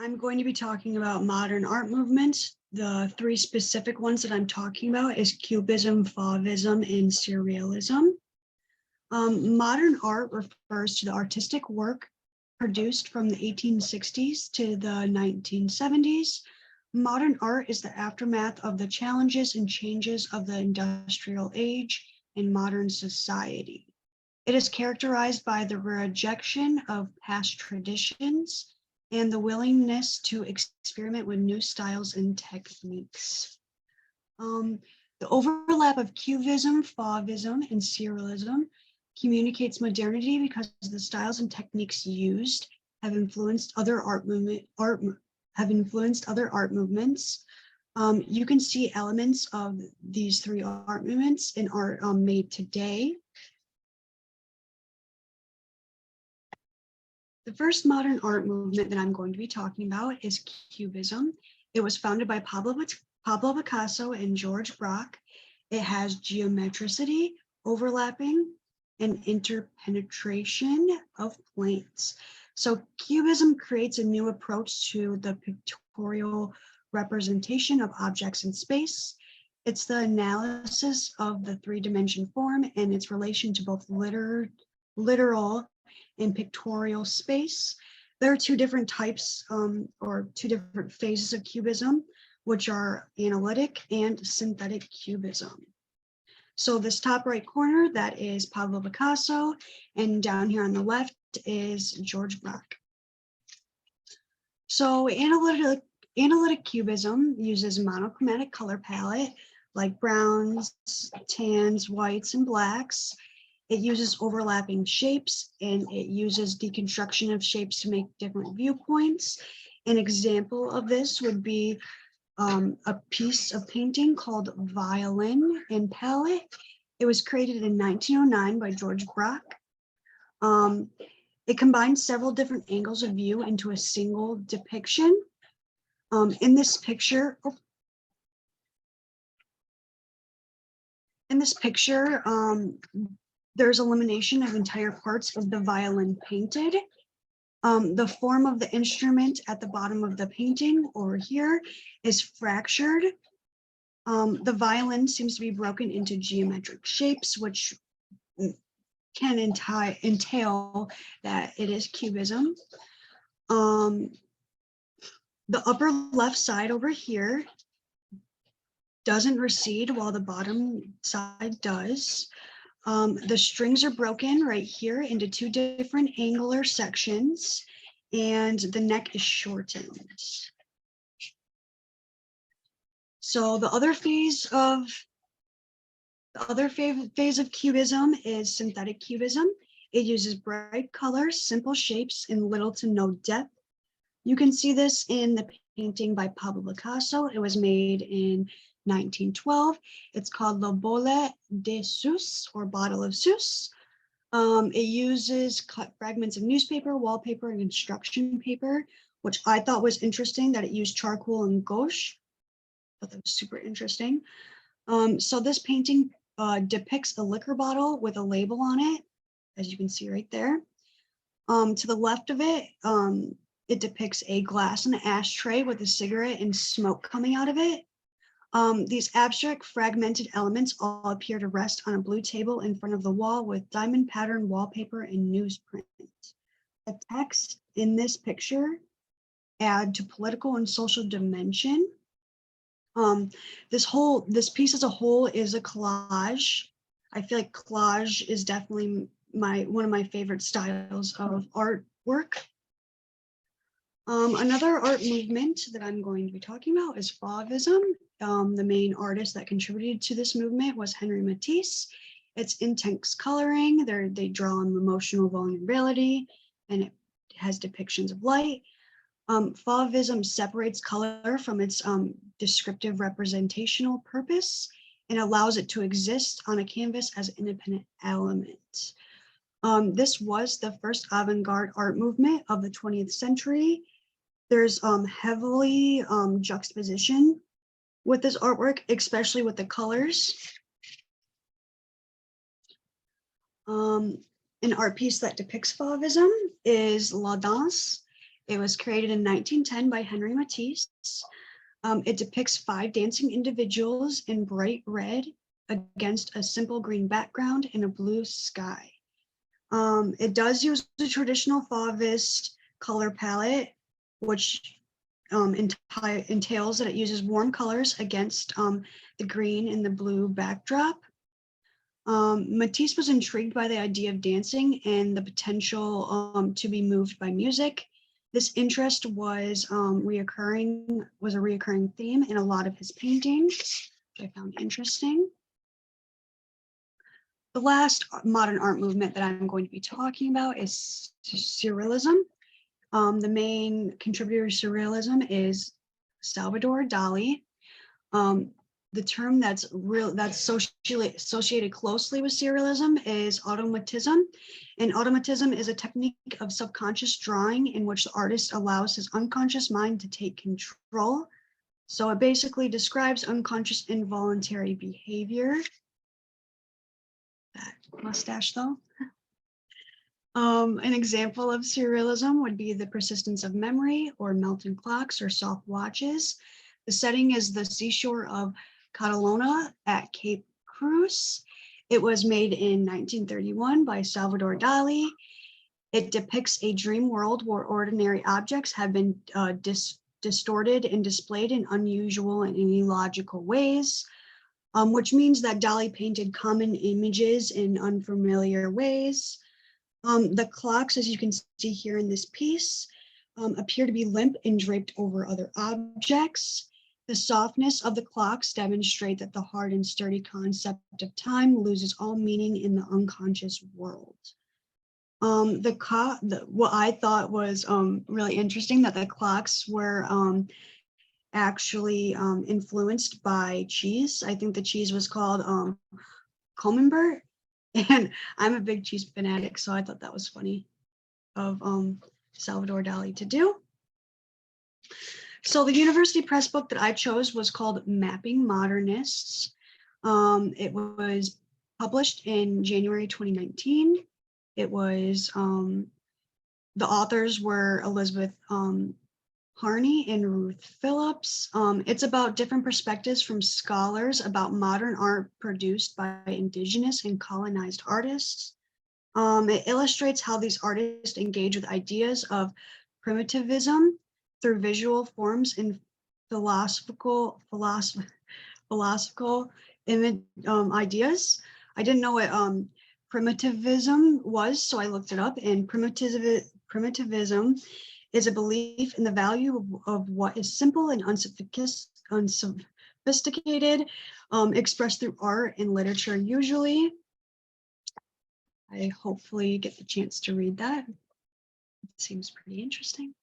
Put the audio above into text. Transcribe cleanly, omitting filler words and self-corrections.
I'm going to be talking about modern art movements. The three specific ones that I'm talking about is Cubism, Fauvism, and Surrealism. Modern art refers to the artistic work produced from the 1860s to the 1970s. Modern art is the aftermath of the challenges and changes of the industrial age in modern society. It is characterized by the rejection of past traditions and the willingness to experiment with new styles and techniques. The overlap of Cubism, Fauvism, and Surrealism communicates modernity because the styles and techniques used have influenced other art movements. You can see elements of these three art movements in art made today. The first modern art movement that I'm going to be talking about is Cubism. It was founded by Pablo Picasso and George Braque. It has geometricity, overlapping, and interpenetration of planes. So Cubism creates a new approach to the pictorial representation of objects in space. It's the analysis of the three-dimension form and its relation to both literal and pictorial space. There are two different types or two different phases of Cubism, which are analytic and synthetic Cubism. So this top right corner, that is Pablo Picasso, and down here on the left is George Braque. So analytic Cubism uses monochromatic color palette like browns, tans, whites, and blacks. It uses overlapping shapes and it uses deconstruction of shapes to make different viewpoints. An example of this would be a piece of painting called Violin and Palette. It was created in 1909 by George Braque. It combines several different angles of view into a single depiction. In this picture, there's elimination of entire parts of the violin painted. The form of the instrument at the bottom of the painting over here is fractured. The violin seems to be broken into geometric shapes, which can entail that it is Cubism. The upper left side over here doesn't recede while the bottom side does. The strings are broken right here into two different angular sections, and the neck is shortened. So the other phase of Cubism is synthetic Cubism. It uses bright colors, simple shapes, and little to no depth. You can see this in the painting by Pablo Picasso. It was made in 1912. It's called La Boule de Suze, or Bottle of Suze. It uses cut fragments of newspaper, wallpaper, and construction paper, which I thought was interesting that it used charcoal and gouache. I thought that was super interesting. So this painting depicts a liquor bottle with a label on it, as you can see right there. To the left of it, it depicts a glass and an ashtray with a cigarette and smoke coming out of it. These abstract fragmented elements all appear to rest on a blue table in front of the wall with diamond pattern wallpaper and newsprint. The text in this picture add to political and social dimension. This piece as a whole is a collage. I feel like collage is definitely one of my favorite styles of artwork. Another art movement that I'm going to be talking about is Fauvism. The main artist that contributed to this movement was Henri Matisse. It's intense coloring. They draw on emotional vulnerability, and it has depictions of light. Fauvism separates color from its descriptive representational purpose and allows it to exist on a canvas as an independent element. This was the first avant-garde art movement of the 20th century. There's heavily juxtaposition with this artwork, especially with the colors. An art piece that depicts Fauvism is La Danse. It was created in 1910 by Henri Matisse. It depicts 5 dancing individuals in bright red against a simple green background in a blue sky. It does use the traditional Fauvist color palette, which entails that it uses warm colors against the green and the blue backdrop. Matisse was intrigued by the idea of dancing and the potential to be moved by music. This interest was a reoccurring theme in a lot of his paintings, which I found interesting. The last modern art movement that I'm going to be talking about is Surrealism. The main contributor to Surrealism is Salvador Dali. The term that's socially associated closely with Surrealism is automatism. And automatism is a technique of subconscious drawing in which the artist allows his unconscious mind to take control. So it basically describes unconscious involuntary behavior. That mustache though. An example of Surrealism would be the persistence of memory or melting clocks or soft watches. The setting is the seashore of Catalona at Cape Cruz. It was made in 1931 by Salvador Dali. It depicts a dream world where ordinary objects have been distorted and displayed in unusual and illogical ways, which means that Dali painted common images in unfamiliar ways. The clocks, as you can see here in this piece, appear to be limp and draped over other objects. The softness of the clocks demonstrate that the hard and sturdy concept of time loses all meaning in the unconscious world. What I thought was really interesting, that the clocks were actually influenced by cheese. I think the cheese was called Camembert, and I'm a big cheese fanatic, so I thought that was funny of Salvador Dali to do. So the university press book that I chose was called Mapping Modernists. It was published in January 2019. It was, the authors were Elizabeth Harney and Ruth Phillips. It's about different perspectives from scholars about modern art produced by Indigenous and colonized artists. It illustrates how these artists engage with ideas of primitivism through visual forms and philosophical ideas. I didn't know what primitivism was, so I looked it up, and primitivism is a belief in the value of what is simple and unsophisticated, expressed through art and literature usually. I hopefully get the chance to read that. It seems pretty interesting.